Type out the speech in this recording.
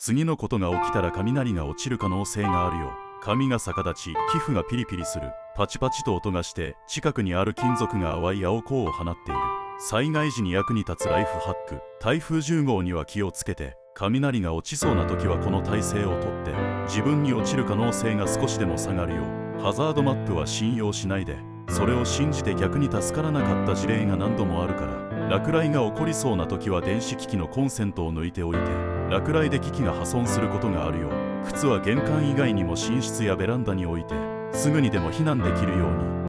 次のことが起きたら雷が落ちる可能性があるよ。髪が逆立ち、皮膚がピリピリする。パチパチと音がして近くにある金属が淡い青光を放っている。災害時に役に立つライフハック。台風10号には気をつけて。雷が落ちそうな時はこの体勢をとって自分に落ちる可能性が少しでも下がるよ。ハザードマップは信用しないで。それを信じて逆に助からなかった事例が何度もあるから。落雷が起こりそうな時は電子機器のコンセントを抜いておいて。落雷で機器が破損することがあるよ。靴は玄関以外にも寝室やベランダに置いてすぐにでも避難できるように。